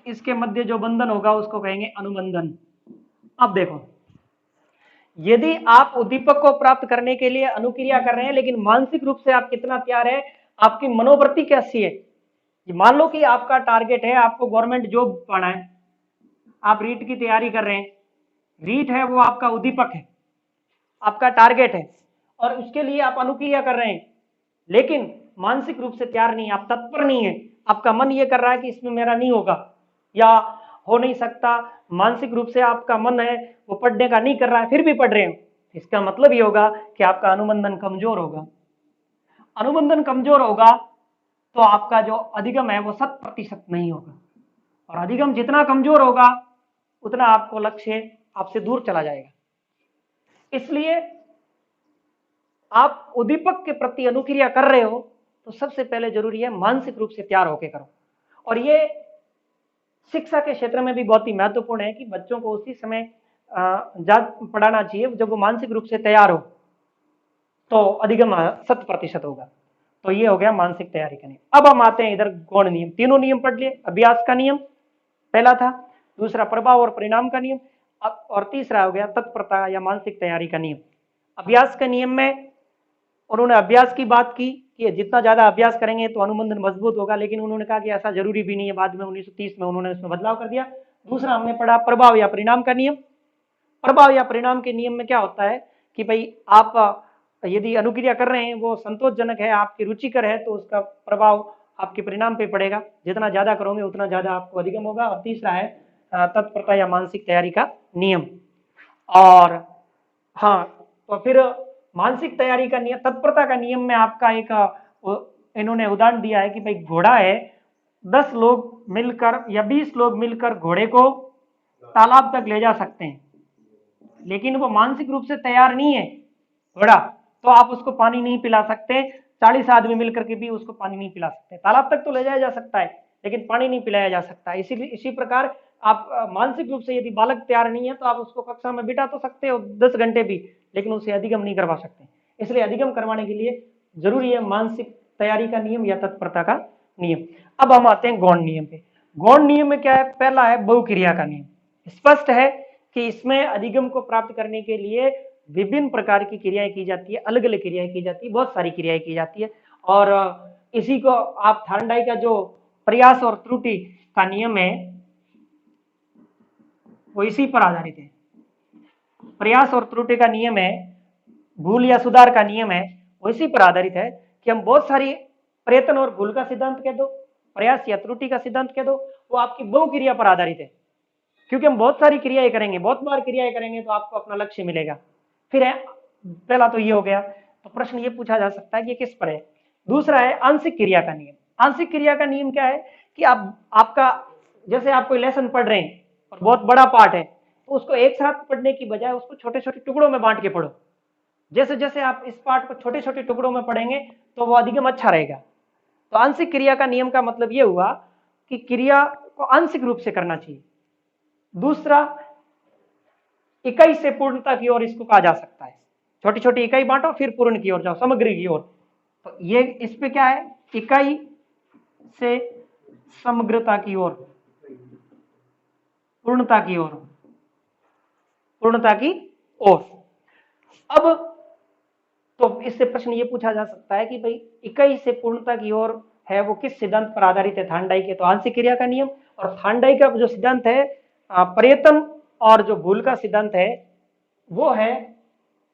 इसके मध्य जो बंधन होगा उसको कहेंगे अनुबंधन। अब देखो, यदि आप उद्दीपक को प्राप्त करने के लिए अनुक्रिया कर रहे हैं, लेकिन मानसिक रूप से आप कितना तैयार है, आपकी मनोवृत्ति कैसी है। मान लो कि आपका टारगेट है आपको गवर्नमेंट जॉब पाना है, आप रीट की तैयारी कर रहे हैं, रीट है वो आपका उद्दीपक है, आपका टारगेट है, और उसके लिए आप अनुक्रिया कर रहे हैं, लेकिन मानसिक रूप से तैयार नहीं, आप तत्पर नहीं है, आपका मन ये कर रहा है कि इसमें मेरा नहीं होगा या हो नहीं सकता, मानसिक रूप से आपका मन है वो पढ़ने का नहीं कर रहा है, फिर भी पढ़ रहे हो, इसका मतलब ये होगा कि आपका अनुबंधन कमजोर होगा। अनुबंधन कमजोर होगा तो आपका जो अधिगम है वो 100% नहीं होगा, और अधिगम जितना कमजोर होगा उतना आपको लक्ष्य आपसे दूर चला जाएगा। इसलिए आप उद्दीपक के प्रति अनुक्रिया कर रहे हो तो सबसे पहले जरूरी है मानसिक रूप से तैयार होकर करो। और ये शिक्षा के क्षेत्र में भी बहुत ही महत्वपूर्ण है कि बच्चों को उसी समय पढ़ाना चाहिए जब वो मानसिक रूप से तैयार हो, तो अधिगम 100% होगा। तो ये हो गया मानसिक तैयारी का नियम। अब हम आते हैं इधर गौण नियम। तीनों नियम पढ़ लिए। अभ्यास का नियम पहला था, दूसरा प्रभाव और परिणाम का नियम, और तीसरा हो गया तत्परता या मानसिक तैयारी का नियम। अभ्यास के नियम में उन्होंने अभ्यास की बात की कि जितना ज्यादा अभ्यास करेंगे तो अनुबंधन मजबूत होगा, लेकिन उन्होंने कहा कि ऐसा जरूरी भी नहीं है। बाद में 1930 में उन्होंने इसमें बदलाव कर दिया। दूसरा हमने पढ़ा प्रभाव या परिणाम का नियम। प्रभाव या परिणाम के नियम में क्या होता है कि भाई आप यदि अनुक्रिया कर रहे हैं वो संतोषजनक है, आपकी रुचिकर है, तो उसका प्रभाव आपके परिणाम पे पड़ेगा। जितना ज्यादा करोगे उतना ज्यादा आपको अधिगम होगा। और तीसरा है तत्परता या मानसिक तैयारी का नियम। और हाँ, तो फिर मानसिक तैयारी का नियम, तत्परता का नियम में आपका एक इन्होंने उदाहरण दिया है कि भाई घोड़ा है, 10 लोग मिलकर या 20 लोग मिलकर घोड़े को तालाब तक ले जा सकते हैं, लेकिन वो मानसिक रूप से तैयार नहीं है घोड़ा, तो आप उसको पानी नहीं पिला सकते। 40 आदमी मिलकर के भी उसको पानी नहीं पिला सकते। तालाब तक तो ले जाया जा सकता है, लेकिन पानी नहीं पिलाया जा सकता। इसीलिए इसी प्रकार आप मानसिक रूप से यदि बालक तैयार नहीं है तो आप उसको कक्षा में बिठा तो सकते हो 10 घंटे भी, लेकिन उसे अधिगम नहीं करवा सकते। इसलिए अधिगम करवाने के लिए जरूरी है मानसिक तैयारी का नियम या तत्परता का नियम। अब हम आते हैं गौण नियम पे। गौण नियम में क्या है? पहला है बहुक्रिया का नियम। स्पष्ट है कि इसमें अधिगम को प्राप्त करने के लिए विभिन्न प्रकार की क्रियाएं की जाती है, अलग अलग क्रियाएं की जाती है, बहुत सारी क्रियाएं की जाती है। और इसी को आप थार्नडाइक का जो प्रयास और त्रुटि का नियम है वो इसी पर आधारित है। प्रयास और त्रुटि का नियम है, भूल या सुधार का नियम है, वो इसी पर आधारित है कि हम बहुत सारी प्रयत्न और भूल का सिद्धांत कह दो, प्रयास या त्रुटि का सिद्धांत कह दो, वो आपकी बहुक्रिया पर आधारित है। क्योंकि हम बहुत सारी क्रियाएं करेंगे, बहुत बार क्रियाएं करेंगे तो आपको अपना लक्ष्य मिलेगा। फिर है, पहला तो ये हो गया। तो प्रश्न ये पूछा जा सकता है कि किस पर है। दूसरा है आंशिक क्रिया का नियम। आंशिक क्रिया का नियम क्या है कि आपका जैसे आप कोई लेसन पढ़ रहे हैं और बहुत बड़ा पार्ट है, तो उसको एक साथ पढ़ने की बजाय उसको छोटे छोटे टुकड़ों में बांट के पढ़ो। जैसे जैसे आप इस पार्ट को छोटे छोटे टुकड़ों में पढ़ेंगे तो वो अधिगम अच्छा रहेगा। तो आंशिक क्रिया का नियम का मतलब ये हुआ कि क्रिया को आंशिक रूप से करना चाहिए। दूसरा, इकाई से पूर्णता की ओर इसको कहा जा सकता है। छोटी छोटी इकाई बांटो, फिर पूर्ण की ओर जाओ, समग्र की ओर। तो ये इस पे क्या है? इकाई से समग्रता की ओर, पूर्णता की ओर, पूर्णता की ओर। अब तो इससे प्रश्न ये पूछा जा सकता है कि भाई इकाई से पूर्णता की ओर है वो किस सिद्धांत पर आधारित है? थार्नडाइक के तो आंशिक क्रिया का नियम। और थार्नडाइक का जो सिद्धांत है प्रयत्न और जो भूल का सिद्धांत है वो है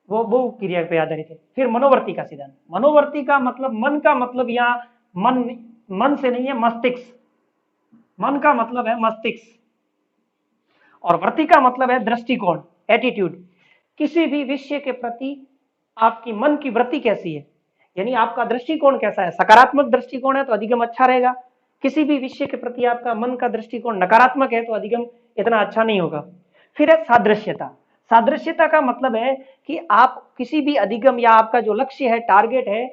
वो बहु क्रिया पे आधारित है। फिर मनोवर्ती का सिद्धांत। मनोवर्ती का मतलब मन का मतलब यहाँ मन मन से नहीं है, मस्तिष्क। मन का मतलब है मस्तिष्क और वर्ती का मतलब है दृष्टिकोण, एटीट्यूड। किसी भी विषय के प्रति आपकी मन की वृत्ति कैसी है, यानी आपका दृष्टिकोण कैसा है। सकारात्मक दृष्टिकोण है तो अधिगम अच्छा रहेगा। किसी भी विषय के प्रति आपका मन का दृष्टिकोण नकारात्मक है तो अधिगम इतना अच्छा नहीं होगा। फिर है सादृश्यता। सादृश्यता का मतलब है कि आप किसी भी अधिगम या आपका जो लक्ष्य है, टारगेट है,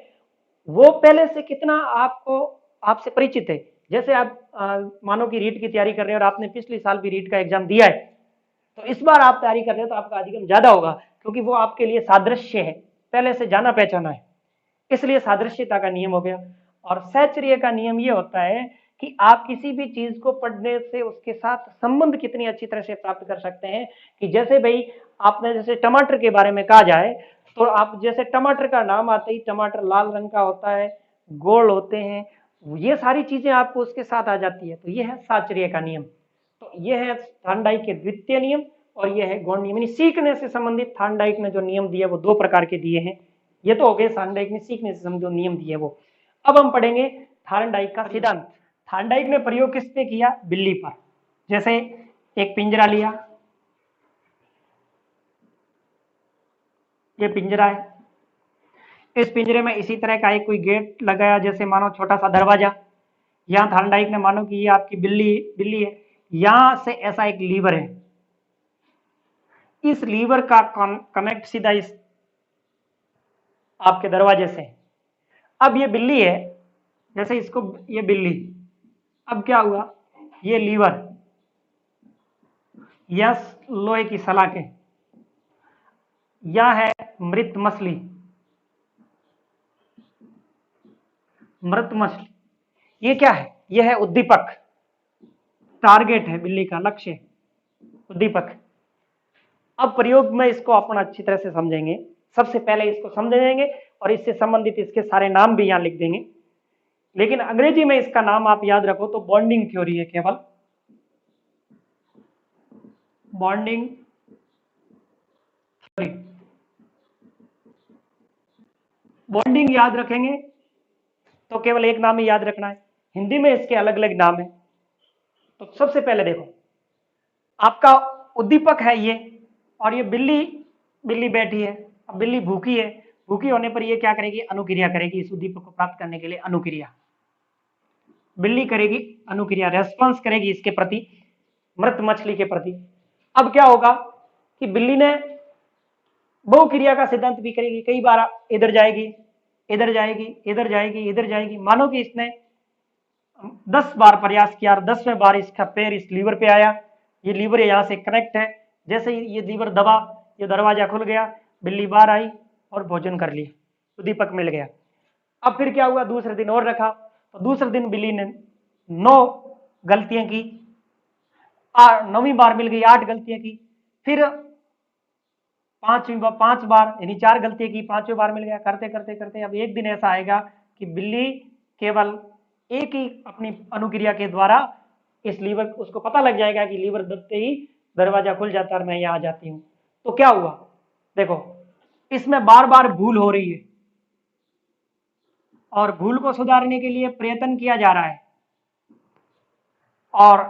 वो पहले से कितना आपको आपसे परिचित है। जैसे आप मानो कि रीट की तैयारी कर रहे हैं और आपने पिछले साल भी रीट का एग्जाम दिया है, तो इस बार आप तैयारी कर रहे हो तो आपका अधिगम ज्यादा होगा, क्योंकि वो आपके लिए सादृश्य है, पहले से जाना पहचाना है। इसलिए सादृश्यता का नियम हो गया। और सहचर्य का नियम ये होता है कि आप किसी भी चीज को पढ़ने से उसके साथ संबंध कितनी अच्छी तरह से प्राप्त कर सकते हैं। कि जैसे भाई आपने जैसे टमाटर के बारे में कहा जाए, तो आप जैसे टमाटर का नाम आते ही टमाटर लाल रंग का होता है, गोल होते हैं, ये सारी चीजें आपको उसके साथ आ जाती है। तो ये है साहचर्य का नियम। तो ये है थार्नडाइक के द्वितीय नियम और ये है गौण नियम। सीखने से संबंधित थार्नडाइक ने जो नियम दिए वो 2 प्रकार के दिए हैं। ये तो हो गए थार्नडाइक ने सीखने से संबंधित जो नियम दिए वो। अब हम पढ़ेंगे थार्नडाइक का सिद्धांत। थार्नडाइक ने प्रयोग किस पे किया? बिल्ली पर। जैसे एक पिंजरा लिया, ये पिंजरा है, इस पिंजरे में इसी तरह का एक कोई गेट लगाया, जैसे मानो छोटा सा दरवाजा। यहाँ थार्नडाइक ने मानो कि ये आपकी बिल्ली है, यहां से ऐसा एक लीवर है, इस लीवर का कनेक्ट सीधा इस आपके दरवाजे से। अब ये बिल्ली है, जैसे इसको ये बिल्ली, अब क्या हुआ, ये लीवर, यस लोहे की सलाखें, यह है मृत मछली, मृत मछली। ये क्या है? यह है उद्दीपक, टारगेट है बिल्ली का, लक्ष्य उद्दीपक। अब प्रयोग में इसको अपन अच्छी तरह से समझेंगे। सबसे पहले इसको समझेंगे और इससे संबंधित इसके सारे नाम भी यहां लिख देंगे, लेकिन अंग्रेजी में इसका नाम आप याद रखो तो बॉन्डिंग थ्योरी है, केवल बॉन्डिंग थ्योरी। बॉन्डिंग याद रखेंगे तो केवल एक नाम ही याद रखना है, हिंदी में इसके अलग अलग नाम है। तो सबसे पहले देखो, आपका उद्दीपक है ये, और ये बिल्ली, बिल्ली बैठी है। अब बिल्ली भूखी है, भूखी होने पर ये क्या करेगी? अनुक्रिया करेगी। इस उद्दीपक को प्राप्त करने के लिए अनुक्रिया बिल्ली करेगी, अनुक्रिया रेस्पॉन्स करेगी इसके प्रति, मृत मछली के प्रति। अब क्या होगा कि बिल्ली ने बहुक्रिया का सिद्धांत भी करेगी। कई बार इधर जाएगी, इधर जाएगी, इधर जाएगी, इधर जाएगी। मानो कि इसने 10 बार प्रयास किया और 10वें बार इसका पैर इस लीवर पे आया, ये लीवर यहाँ से कनेक्ट है। जैसे ही ये लीवर दबा, ये दरवाजा खुल गया, बिल्ली बाहर आई और भोजन कर लिया, उद्दीपक मिल गया। अब फिर क्या हुआ? दूसरे दिन और रखा, तो दूसरे दिन बिल्ली ने 9 गलतियां की, 9वीं बार मिल गई, 8 गलतियां की। फिर 5 बार यानी 4 गलतियां की, 5वें बार मिल गया। करते करते करते अब एक दिन ऐसा आएगा कि बिल्ली केवल एक ही अपनी अनुक्रिया के द्वारा इस लीवर, उसको पता लग जाएगा कि लीवर दबते ही दरवाजा खुल जाता है और मैं यहाँ आ जाती हूँ। तो क्या हुआ? देखो, इसमें बार बार भूल हो रही है और भूल को सुधारने के लिए प्रयत्न किया जा रहा है, और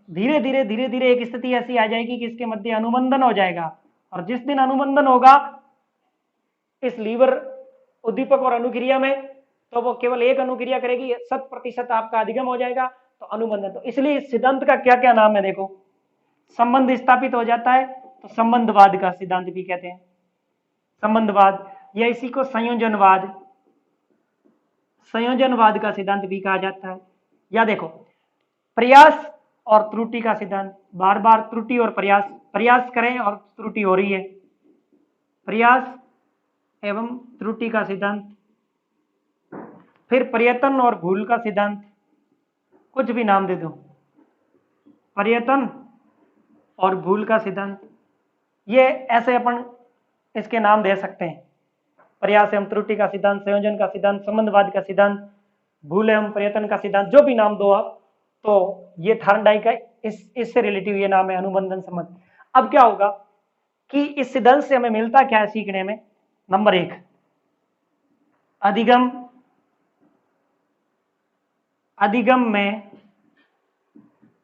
धीरे धीरे धीरे धीरे एक स्थिति ऐसी आ जाएगी कि इसके मध्य अनुबंधन हो जाएगा। और जिस दिन अनुबंधन होगा इस लीवर, उद्दीपक और अनुक्रिया में, तो वो केवल एक अनुक्रिया करेगी, 100% आपका अधिगम हो जाएगा, तो अनुबंधन। तो इसलिए इस सिद्धांत का क्या क्या नाम है? देखो, संबंध स्थापित हो जाता है तो संबंधवाद का सिद्धांत भी कहते हैं, संबंधवाद, या इसी को संयोजनवाद, संयोजनवाद का सिद्धांत भी कहा जाता है। या देखो, प्रयास और त्रुटि का सिद्धांत, बार बार त्रुटि और प्रयास, प्रयास करें और त्रुटि हो रही है, प्रयास एवं त्रुटि का सिद्धांत। फिर प्रयत्न और भूल का सिद्धांत, कुछ भी नाम दे दो, प्रयत्न और भूल का सिद्धांत, ये ऐसे अपन इसके नाम दे सकते हैं। प्रयास एवं त्रुटि का सिद्धांत, संयोजन का सिद्धांत, संबंधवाद का सिद्धांत, भूल एवं प्रयत्न का सिद्धांत, जो भी नाम दो आप। तो ये थार्नडाइक का इससे रिलेटिव ये नाम है, अनुबंधन संबंध। अब क्या होगा कि इस सिद्धांत से हमें मिलता क्या है सीखने में? नंबर 1, अधिगम, अधिगम में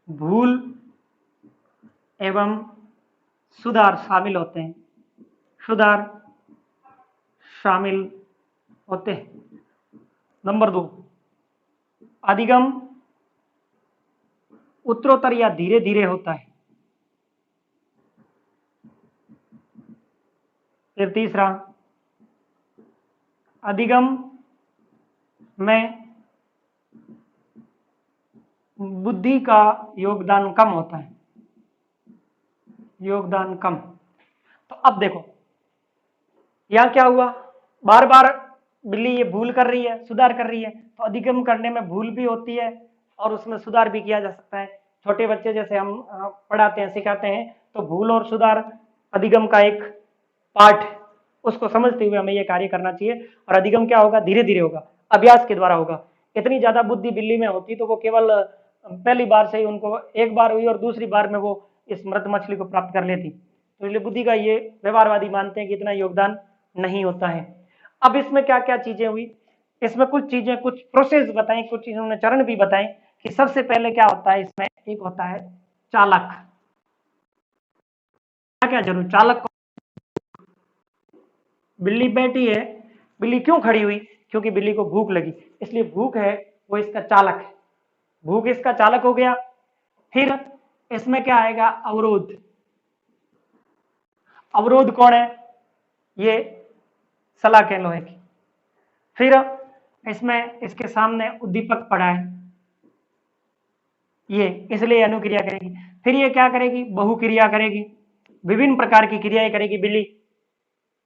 भूल एवं सुधार शामिल होते हैं, सुधार शामिल होते हैं। नंबर 2, अधिगम उत्तरोत्तर या धीरे धीरे होता है। फिर तीसरा, अधिगम में बुद्धि का योगदान कम होता है, योगदान कम। तो अब देखो, यहां क्या हुआ? बार बार बिल्ली ये भूल कर रही है, सुधार कर रही है, तो अधिगम करने में भूल भी होती है और उसमें सुधार भी किया जा सकता है। छोटे बच्चे जैसे हम पढ़ाते हैं, सिखाते हैं, तो भूल और सुधार अधिगम का एक पार्ट, उसको समझते हुए हमें ये कार्य करना चाहिए। और अधिगम क्या होगा? धीरे धीरे होगा, अभ्यास के द्वारा होगा। इतनी ज्यादा बुद्धि बिल्ली में होती तो वो केवल पहली बार से ही, उनको एक बार हुई और दूसरी बार में वो इस मृत मछली को प्राप्त कर लेती। तो इसलिए बुद्धि का ये व्यवहारवादी मानते हैं कि इतना योगदान नहीं होता है। अब इसमें क्या क्या चीजें हुई? इसमें कुछ चीजें, कुछ प्रोसेस बताएं, कुछ इन्होंने चरण भी बताएं कि सबसे पहले क्या होता है इसमें। एक होता है चालक। क्या क्या जरूर? चालक को, बिल्ली बैठी है, बिल्ली क्यों खड़ी हुई? क्योंकि बिल्ली को भूख लगी, इसलिए भूख है वो इसका चालक है, भूख इसका चालक हो गया। फिर इसमें क्या आएगा? अवरोध। अवरोध कौन है? ये सलाखें लोहे की। फिर इसमें इसके सामने उद्दीपक पड़ा है ये, इसलिए अनुक्रिया करेगी। फिर ये क्या करेगी? बहुक्रिया करेगी। विभिन्न प्रकार की क्रियाएं करेगी बिल्ली।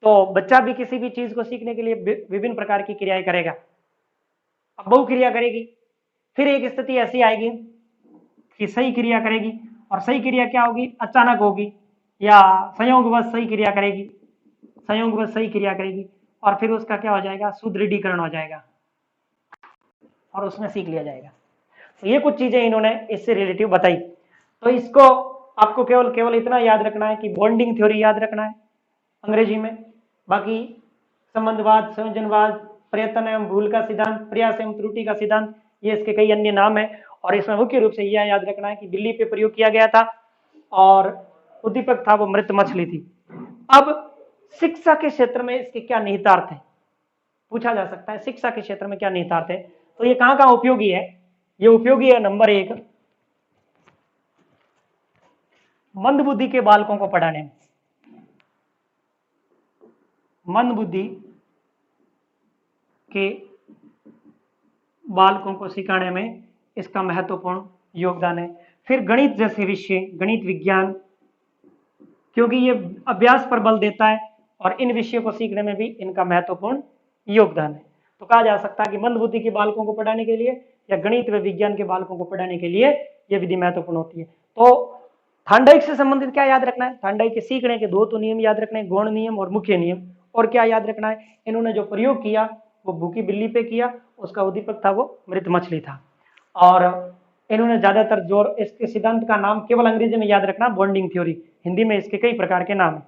तो बच्चा भी किसी भी चीज को सीखने के लिए विभिन्न प्रकार की क्रियाएं करेगा। अब बहुक्रिया करेगी, फिर एक स्थिति ऐसी आएगी कि सही क्रिया करेगी, और सही क्रिया क्या होगी, अचानक होगी, या संयोगवश सही क्रिया करेगी, संयोगवश सही क्रिया करेगी, और फिर उसका क्या हो जाएगा, सुदृढ़ीकरण हो जाएगा और उसमें सीख लिया जाएगा। तो ये कुछ चीजें इन्होंने इससे रिलेटिव बताई। तो इसको आपको केवल इतना याद रखना है कि बॉन्डिंग थ्योरी याद रखना है अंग्रेजी में, बाकी संबंधवाद, संयोजनवाद, प्रयत्न एवं भूल का सिद्धांत, प्रयास एवं त्रुटि का सिद्धांत, ये इसके कई अन्य नाम है। और इसमें मुख्य रूप से यह याद रखना है कि बिल्ली पे प्रयोग किया गया था और उद्दीपक था वो मृत मछली थी। अब शिक्षा के क्षेत्र में इसके क्या निहितार्थ है, पूछा जा सकता है शिक्षा के क्षेत्र में क्या निहितार्थ है। तो ये कहां कहां उपयोगी है, ये उपयोगी है नंबर 1 मंद बुद्धि के बालकों को पढ़ाने में। मंद बुद्धि के बालकों को सिखाने में इसका महत्वपूर्ण योगदान है। फिर गणित जैसे विषय, गणित विज्ञान, क्योंकि ये अभ्यास पर बल देता है और इन विषयों को सीखने में भी इनका महत्वपूर्ण योगदान है। तो कहा जा सकता है कि मंद बुद्धि के बालकों को पढ़ाने के लिए या गणित व विज्ञान के बालकों को पढ़ाने के लिए यह विधि महत्वपूर्ण होती है। तो थांडाइक से संबंधित क्या याद रखना है, थांडाइक के सीखने के 2 तो नियम याद रखने, गौण नियम और मुख्य नियम। और क्या याद रखना है, इन्होंने जो प्रयोग किया वो भूखी बिल्ली पे किया, उसका उद्दीपक था वो मृत मछली था। और इन्होंने ज्यादातर जोर, इसके सिद्धांत का नाम केवल अंग्रेजी में याद रखना बॉन्डिंग थ्योरी, हिंदी में इसके कई प्रकार के नाम है।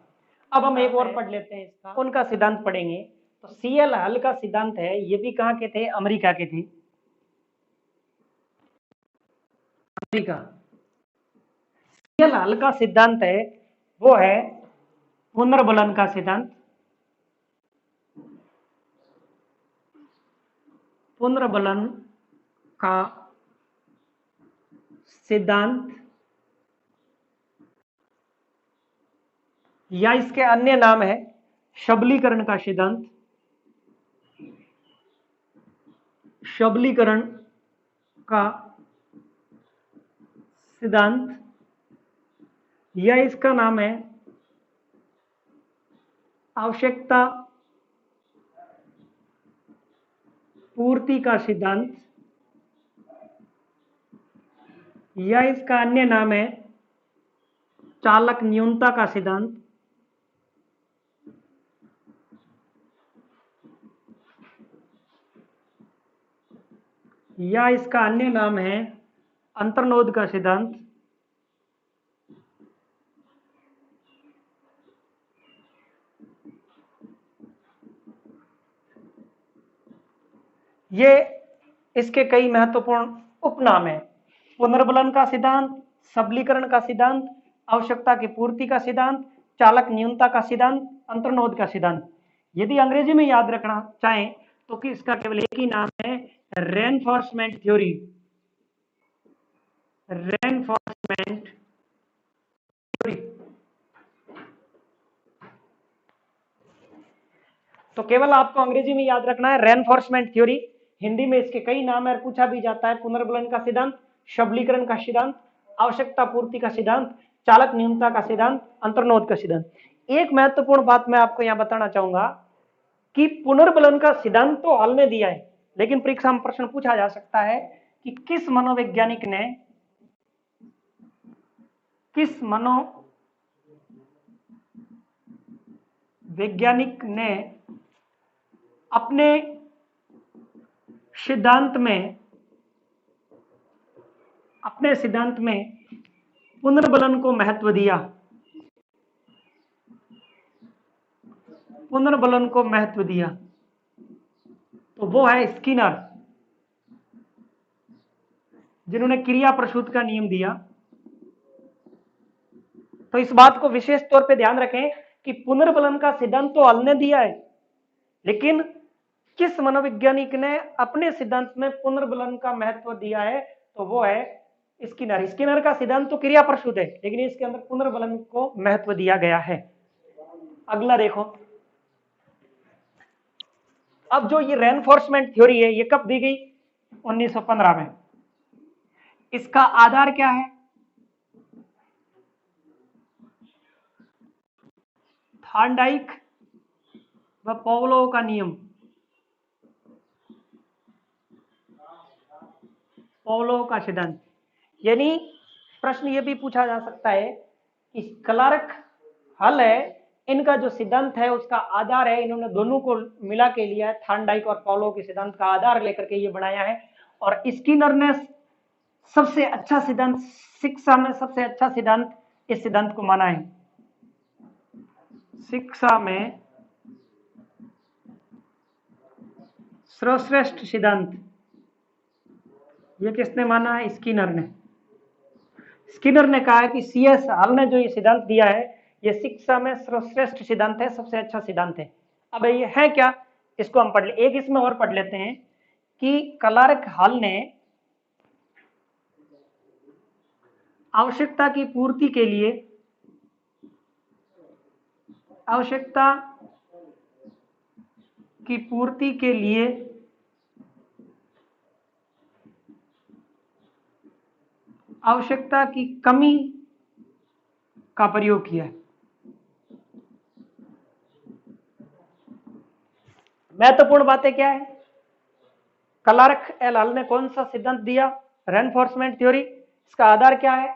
अब हम एक और पढ़ लेते हैं इसका, उनका सिद्धांत पढ़ेंगे। तो सीएल हल का सिद्धांत है, ये भी कहां के थे, अमेरिका के थे, अमेरिका। सीएल हल का सिद्धांत है वो है पुनर्बलन का सिद्धांत, पुनर्बलन का सिद्धांत, या इसके अन्य नाम है सबलीकरण का सिद्धांत, सबलीकरण का सिद्धांत, या इसका नाम है आवश्यकता पूर्ति का सिद्धांत, या इसका अन्य नाम है चालक न्यूनता का सिद्धांत, या इसका अन्य नाम है अंतर्नोद का सिद्धांत, ये इसके कई महत्वपूर्ण उपनाम हैं। पुनर्बलन का सिद्धांत, सबलीकरण का सिद्धांत, आवश्यकता की पूर्ति का सिद्धांत, चालक न्यूनता का सिद्धांत, अंतर्नोद का सिद्धांत। यदि अंग्रेजी में याद रखना चाहें तो कि इसका केवल एक ही नाम है रेनफोर्समेंट थ्योरी, रेनफोर्समेंट थ्योरी। तो केवल आपको अंग्रेजी में याद रखना है रेनफोर्समेंट थ्योरी, हिंदी में इसके कई नाम है, पूछा भी जाता है पुनर्बलन का सिद्धांत, सबलीकरण का सिद्धांत, आवश्यकता पूर्ति का सिद्धांत, चालक न्यूनता का सिद्धांत, अंतर्नोद का सिद्धांत। एक महत्वपूर्ण बात मैं आपको यहां बताना चाहूंगा कि पुनर्बलन का सिद्धांत तो हल ने दिया है, लेकिन परीक्षा में प्रश्न पूछा जा सकता है कि किस मनोवैज्ञानिक ने अपने सिद्धांत में पुनर्बलन को महत्व दिया, पुनर्बलन को महत्व दिया। तो वो है स्किनर, जिन्होंने क्रिया प्रसूत का नियम दिया। तो इस बात को विशेष तौर पे ध्यान रखें कि पुनर्बलन का सिद्धांत तो हल ने दिया है, लेकिन किस मनोवैज्ञानिक ने अपने सिद्धांत में पुनर्बलन का महत्व दिया है, तो वो है स्किनर। स्किनर का सिद्धांत तो क्रिया प्रसूत है, लेकिन इसके अंदर पुनर्बलन को महत्व दिया गया है। अगला देखो, अब जो ये रेनफोर्समेंट थ्योरी है ये कब दी गई, 1915 में। इसका आधार क्या है, थार्नडाइक व पावलोव का नियम, पावलोव का सिद्धांत। यानी प्रश्न ये भी पूछा जा सकता है कि क्लार्क हल है, इनका जो सिद्धांत है उसका आधार है, इन्होंने दोनों को मिला के लिया है, थार्नडाइक और पावलोव के सिद्धांत का आधार लेकर के ये बनाया है। और स्किनर ने सबसे अच्छा सिद्धांत, शिक्षा में सबसे अच्छा सिद्धांत, इस सिद्धांत को माना है। शिक्षा में सर्वश्रेष्ठ सिद्धांत ये किसने माना है? स्किनर ने। स्किनर ने कहा है कि सीएस हॉल ने जो ये सिद्धांत दिया है ये शिक्षा में सर्वश्रेष्ठ सिद्धांत है, सबसे अच्छा सिद्धांत है। अब ये है क्या, इसको हम पढ़ ले, एक इसमें और पढ़ लेते हैं कि क्लार्क हॉल ने आवश्यकता की पूर्ति के लिए, आवश्यकता की पूर्ति के लिए आवश्यकता की कमी का प्रयोग किया है। महत्वपूर्ण बातें क्या है? क्लार्क एल हॉल ने कौन सा सिद्धांत दिया? Reinforcement theory. इसका आधार क्या है?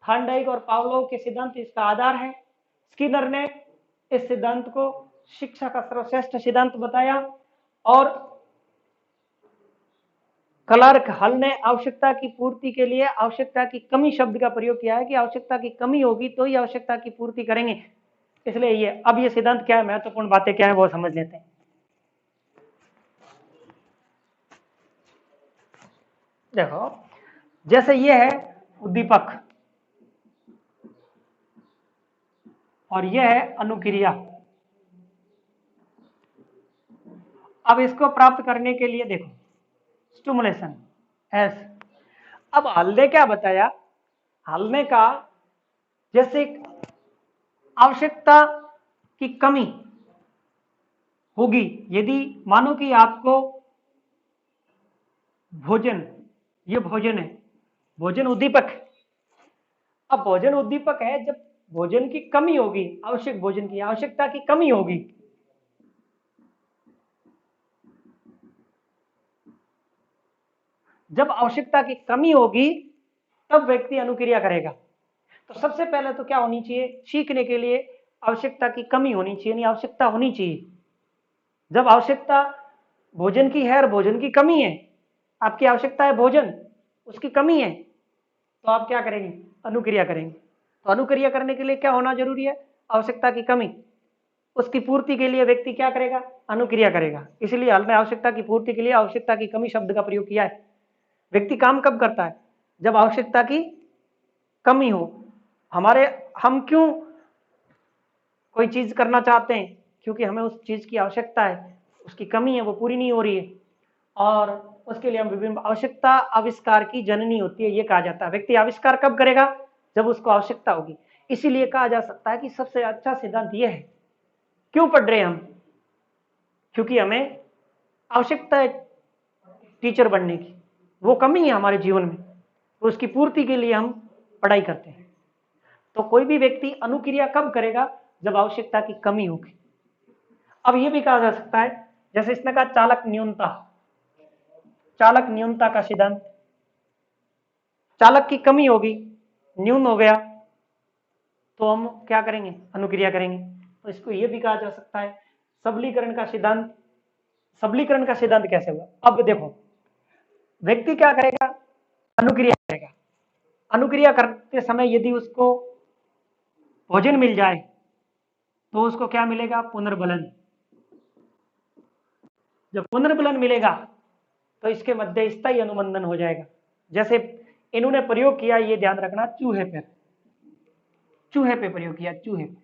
थार्नडाइक और पावलोव के सिद्धांत इसका आधार है। स्किनर ने इस सिद्धांत को शिक्षा का सर्वश्रेष्ठ सिद्धांत बताया और क्लार्क हॉल ने आवश्यकता की पूर्ति के लिए आवश्यकता की कमी शब्द का प्रयोग किया है कि आवश्यकता की कमी होगी तो ही आवश्यकता की पूर्ति करेंगे। इसलिए ये अब ये सिद्धांत क्या है, महत्वपूर्ण बातें क्या है वो समझ लेते हैं। देखो, जैसे ये है उद्दीपक और ये है अनुक्रिया। अब इसको प्राप्त करने के लिए देखो, स्टिमुलेशन एस। अब हॉल ने क्या बताया? हॉल ने कहा जैसे आवश्यकता की कमी होगी, यदि मानो कि आपको भोजन, ये भोजन है, भोजन उद्दीपक है। अब भोजन उद्दीपक है, जब भोजन की कमी होगी, आवश्यक भोजन की आवश्यकता की कमी होगी, जब आवश्यकता की कमी होगी तब व्यक्ति अनुक्रिया करेगा। तो सबसे पहले तो क्या होनी चाहिए? सीखने के लिए आवश्यकता की कमी होनी चाहिए, नहीं आवश्यकता होनी चाहिए। जब आवश्यकता भोजन की है और भोजन की कमी है, आपकी आवश्यकता है भोजन, उसकी कमी है, तो आप क्या करेंगे? अनुक्रिया करेंगे। तो अनुक्रिया करने के लिए क्या होना जरूरी है? आवश्यकता की कमी। उसकी पूर्ति के लिए व्यक्ति क्या करेगा? अनुक्रिया करेगा। इसलिए हॉल ने आवश्यकता की पूर्ति के लिए आवश्यकता की कमी शब्द का प्रयोग किया है। व्यक्ति काम कब करता है? जब आवश्यकता की कमी हो। हम क्यों कोई चीज करना चाहते हैं? क्योंकि हमें उस चीज की आवश्यकता है, उसकी कमी है, वो पूरी नहीं हो रही है, और उसके लिए हम विभिन्न आवश्यकता आविष्कार की जननी होती है, ये कहा जाता है। व्यक्ति आविष्कार कब करेगा? जब उसको आवश्यकता होगी। इसीलिए कहा जा सकता है कि सबसे अच्छा सिद्धांत यह है। क्यों पढ़ रहे हैं हम? क्योंकि हमें आवश्यकता है टीचर बनने की, वो कमी है हमारे जीवन में, तो उसकी पूर्ति के लिए हम पढ़ाई करते हैं। तो कोई भी व्यक्ति अनुक्रिया कब करेगा? जब आवश्यकता की कमी होगी। अब यह भी कहा जा सकता है, जैसे इसने कहा चालक न्यूनता, चालक न्यूनता का सिद्धांत। चालक की कमी होगी, न्यून हो गया, तो हम क्या करेंगे? अनुक्रिया करेंगे। तो इसको यह भी कहा जा सकता है सबलीकरण का सिद्धांत। सबलीकरण का सिद्धांत कैसे हुआ? अब देखो, व्यक्ति क्या करेगा? अनुक्रिया करेगा। अनुक्रिया करते समय यदि उसको भोजन मिल जाए तो उसको क्या मिलेगा? पुनर्बलन। जब पुनर्बलन मिलेगा तो इसके मध्य स्थायी अनुबंधन हो जाएगा। जैसे इन्होंने प्रयोग किया, ये ध्यान रखना, चूहे पे, चूहे पे प्रयोग किया, चूहे पे,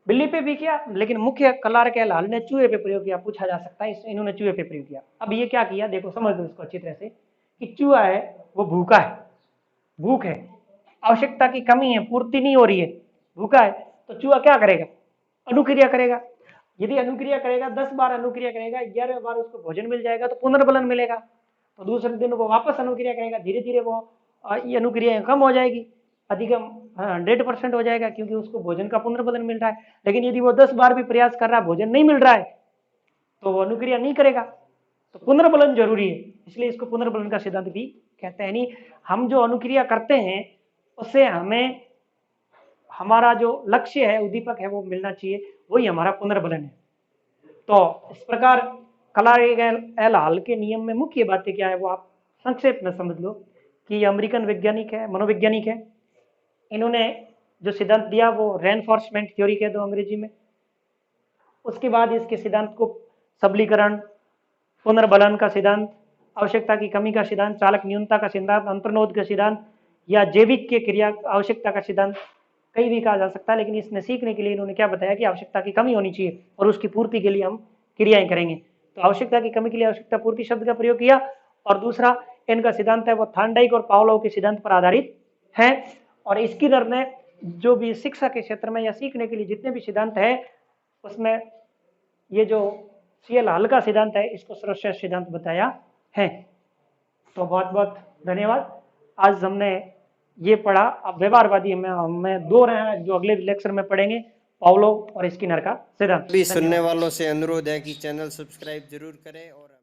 बिल्ली पे भी किया, लेकिन मुख्य क्लार्क एल हॉल ने चूहे पे प्रयोग किया। पूछा जा सकता है इन्होंने चूहे पे प्रयोग किया। अब ये क्या किया? देखो, समझ लो इसको अच्छी तरह से कि चूहा है वो भूखा है, भूख है, आवश्यकता की कमी है, पूर्ति नहीं हो रही है, भूखा है, तो चूहा क्या करेगा? अनुक्रिया करेगा। यदि अनुक्रिया करेगा, 10 बार अनुक्रिया करेगा, 11वें बार उसको भोजन मिल जाएगा तो पुनर्बलन मिलेगा। तो दूसरे दिन वो वापस अनुक्रिया करेगा, धीरे धीरे वो ये अनुक्रिया कम हो जाएगी, अधिगम 100% हो जाएगा, क्योंकि उसको भोजन का पुनर्बलन मिल रहा है। लेकिन यदि वो 10 बार भी प्रयास कर रहा है, भोजन नहीं मिल रहा है, तो वो अनुक्रिया नहीं करेगा। तो पुनर्बलन जरूरी है, इसलिए इसको पुनर्बलन का सिद्धांत भी कहते हैं। नहीं, हम जो अनुक्रिया करते हैं उससे हमें हमारा जो लक्ष्य है, उद्दीपक है, वो मिलना चाहिए, वही हमारा पुनर्बलन है। तो इस प्रकार क्लारेगल हॉल के नियम में मुख्य बातें क्या है वो आप संक्षेप में समझ लो कि ये अमेरिकन वैज्ञानिक है, मनोवैज्ञानिक है। इन्होंने जो सिद्धांत दिया वो रेनफोर्समेंट थ्योरी कह दो अंग्रेजी में। उसके बाद इसके सिद्धांत को सबलीकरण, पुनर्बलन का सिद्धांत, आवश्यकता की कमी का सिद्धांत, चालक न्यूनता का सिद्धांत, अंतर्नोद का सिद्धांत, या जैविक के क्रिया आवश्यकता का सिद्धांत, कई भी कहा जा सकता है। लेकिन इसमें सीखने के लिए इन्होंने क्या बताया कि आवश्यकता की कमी होनी चाहिए और उसकी पूर्ति के लिए हम क्रियाएं करेंगे। तो आवश्यकता की कमी के लिए आवश्यकता पूर्ति शब्द का प्रयोग किया। और दूसरा इनका सिद्धांत है वो थार्नडाइक और पावलोव के सिद्धांत पर आधारित है। और स्किनर ने जो भी शिक्षा के क्षेत्र में या सीखने के लिए जितने भी सिद्धांत है उसमें ये जो सीएल हॉल का सिद्धांत है इसको सर्वश्रेष्ठ सिद्धांत बताया है। तो बहुत बहुत धन्यवाद। आज हमने ये पढ़ा। अब व्यवहारवादी में हमें दो रहे हैं जो अगले लेक्चर में पढ़ेंगे, पावलोव और स्किनर का सिद्धांत। भी सुनने वालों से अनुरोध है कि चैनल सब्सक्राइब जरूर करें और